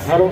Hello.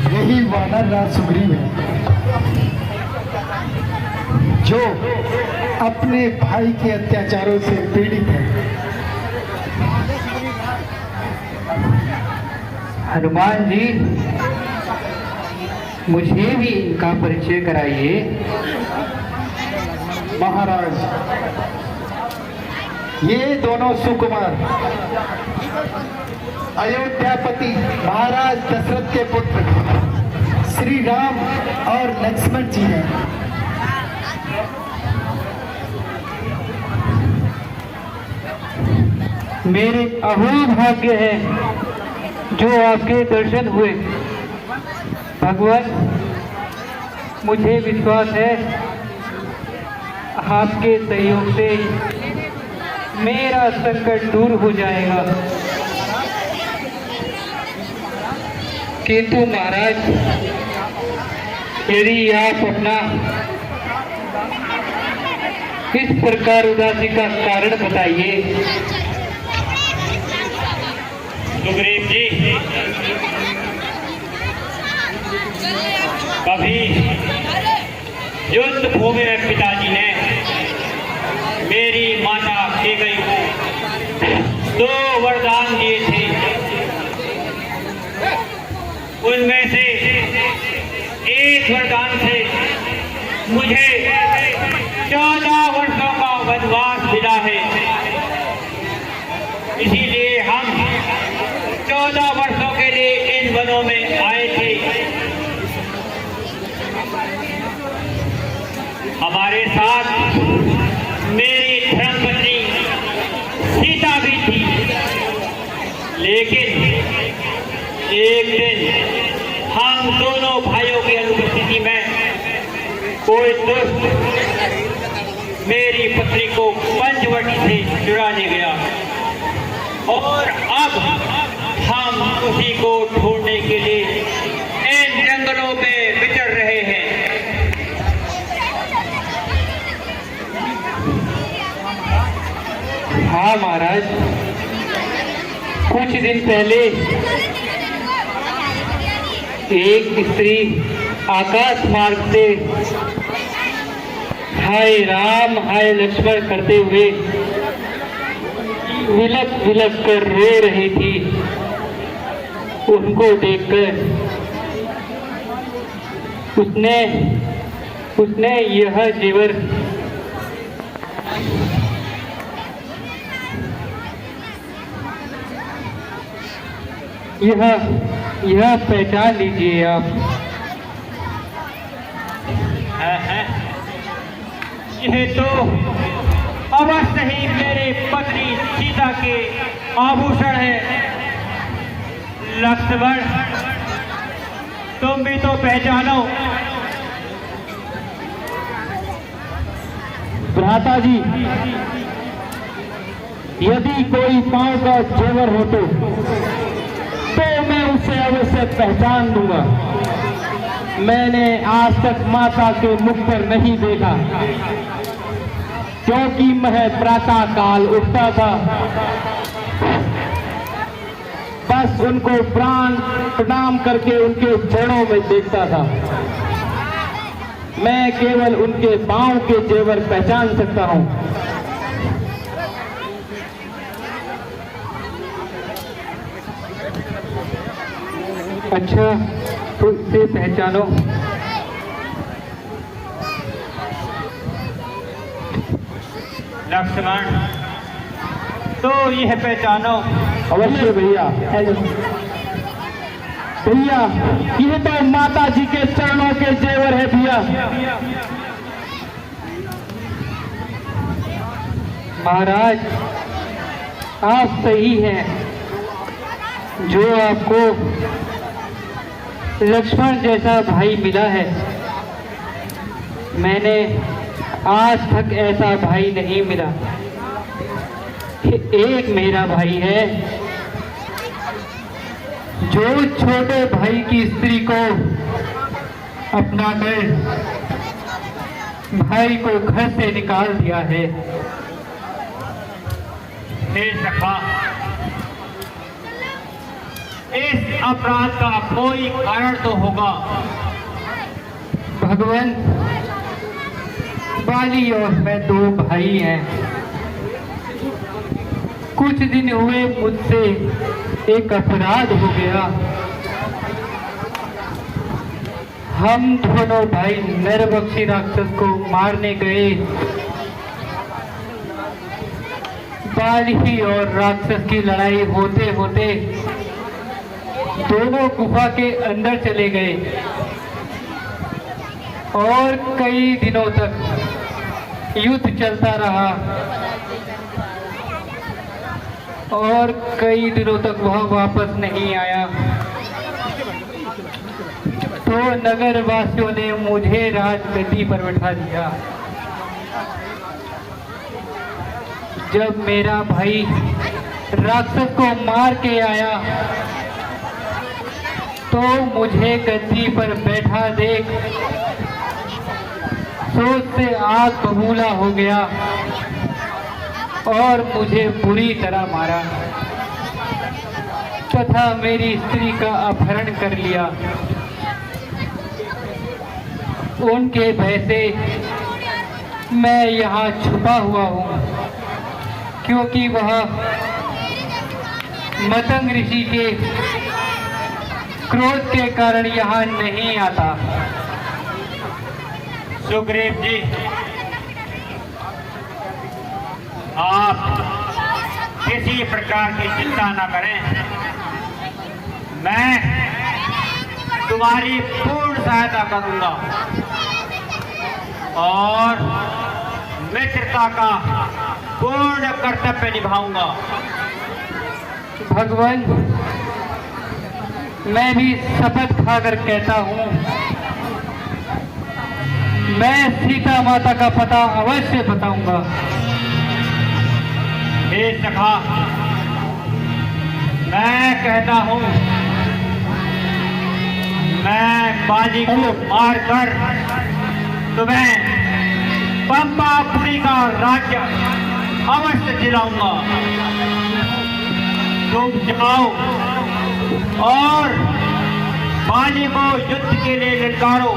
यही वानर राज सुग्रीव है जो अपने भाई के अत्याचारों से पीड़ित है। हनुमान जी, मुझे भी इनका परिचय कराइए। महाराज, ये दोनों सुकुमार अयोध्यापति महाराज दशरथ के पुत्र श्री राम और लक्ष्मण जी हैं। मेरे अपूर्व भाग्य है जो आपके दर्शन हुए। भगवान, मुझे विश्वास है आपके सहयोग से मेरा संकट दूर हो जाएगा। किंतु महाराज, यदि आप अपना इस प्रकार उदासी का कारण बताइए। सुग्रीव जी, कभी युद्ध भूमि में पिताजी ने मेरी माता कैकेयी को 2 वरदान दिए थे। उनमें से एक वरदान से मुझे 14 वर्षों का वनवास मिला है। इसीलिए हम 14 वर्षों के लिए इन वनों में आए थे। हमारे साथ मेरी धर्मपत्नी सीता भी थी, लेकिन एक दिन हम दोनों भाइयों की अनुपस्थिति में कोई दुष्ट मेरी पत्नी को पंचवटी से चुराने गया और अब हम उसी को ढूंढने के लिए इन जंगलों में विचर रहे हैं। हाँ महाराज, कुछ दिन पहले एक स्त्री आकाश मार्ग से हाय राम हाय लक्ष्मण करते हुए विलक विलक कर रो रही थी। उनको देखकर उसने यह जेवर यह पहचान लीजिए आप। यह तो अवश्य ही मेरी पत्नी सीता के आभूषण है। लक्ष्मण, तुम भी तो पहचानो। भ्राता जी, यदि कोई पांव का जेवर हो तो मैं उसे अवश्य पहचान दूंगा। मैंने आज तक माता के मुख पर नहीं देखा, क्योंकि मैं प्रातः काल उठता था, बस उनको प्रणाम करके उनके चरणों में देखता था। मैं केवल उनके पांव के जेवर पहचान सकता हूं। अच्छा, तो इसे पहचानो। लक्ष्मण, तो यह पहचानो। अवश्य भैया। भैया, ये तो माता जी के चरणों के जेवर है भैया। महाराज, आप सही हैं। जो आपको लक्ष्मण जैसा भाई मिला है, मैंने आज तक ऐसा भाई नहीं मिला। एक मेरा भाई है जो छोटे भाई की स्त्री को अपना कर भाई को घर से निकाल दिया है। हे सखा, इस अपराध का कोई कारण तो होगा। भगवान, बाली और मैं दो भाई हैं। कुछ दिन हुए मुझसे एक अपराध हो गया। हम दोनों भाई नरभक्षी राक्षस को मारने गए। बाली और राक्षस की लड़ाई होते होते दोनों गुफा के अंदर चले गए और कई दिनों तक युद्ध चलता रहा और कई दिनों तक वह वापस नहीं आया। तो नगर वासियों ने मुझे राजगद्दी पर बैठा दिया। जब मेरा भाई राक्षस को मार के आया तो मुझे गद्दी पर बैठा देख सोच से आग बबूला हो गया और मुझे बुरी तरह मारा तथा मेरी स्त्री का अपहरण कर लिया। उनके भय से मैं यहाँ छुपा हुआ हूँ, क्योंकि वह मतंग ऋषि के क्रोध के कारण यहाँ नहीं आता। सुग्रीव जी, आप किसी प्रकार की चिंता न करें। मैं तुम्हारी पूर्ण सहायता करूंगा और मित्रता का पूर्ण कर्तव्य निभाऊंगा। भगवान, मैं भी शपथ खाकर कहता हूँ, मैं सीता माता का पता अवश्य बताऊंगा। हे सखा, मैं कहता हूँ, मैं बाली को मारकर तुम्हें पंपापुरी का राज्य अवश्य दिलाऊंगा। तुम जाओ और बाली को युद्ध के लिए ललकारो।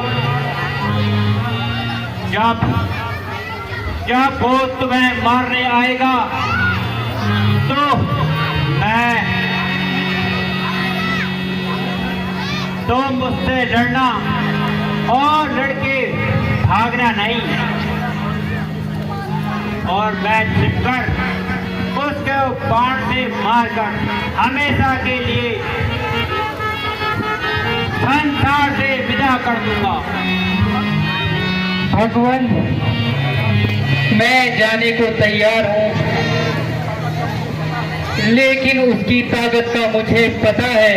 जब वो तुम्हें मारने आएगा तो तुम मुझसे लड़ना और लड़के भागना नहीं, और मैं छिपकर उसके बाण से मारकर हमेशा के लिए संसार से विदा कर दूंगा। भगवान, मैं जाने को तैयार हूँ, लेकिन उसकी ताकत का मुझे पता है।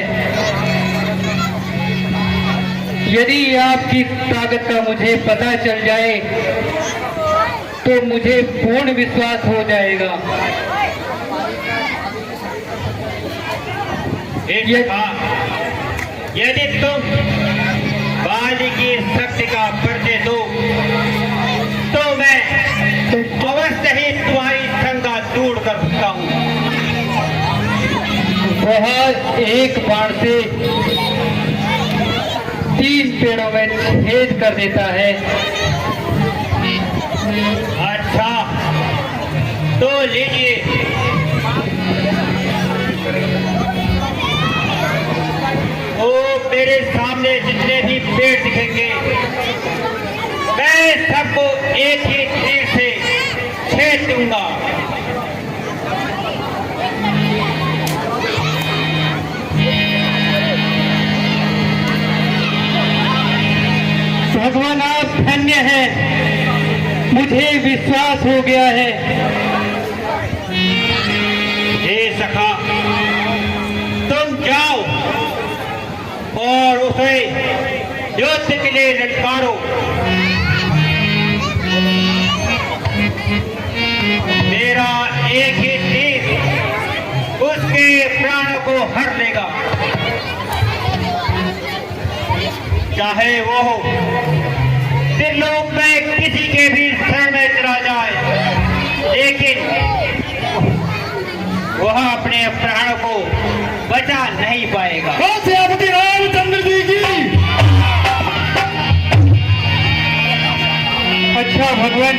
यदि आपकी ताकत का मुझे पता चल जाए तो मुझे पूर्ण विश्वास हो जाएगा। यदि तुम बाली की शक्ति का परिचय दो तो मैं अवश्य ही तुम्हारी शंका दूर कर सकता हूँ। वह एक बाण से 3 पेड़ों में छेद कर देता है। अच्छा, तो लीजिए। वो मेरे सामने जितने भी पेड़ दिखेंगे, मैं सबको एक ही तीर से छेद दूंगा। भगवान, आप धन्य हैं, मुझे विश्वास हो गया है। हे सखा, तुम जा उसे युद्ध के लिए ललकारो। मेरा एक ही तीर उसके प्राणों को हर लेगा, चाहे वो त्रिलोक में किसी के भी शरण में चला जाए, लेकिन वह अपने प्राणों को बचा नहीं पाएगा। सेनापति रामचंद्र जी की। अच्छा भगवान,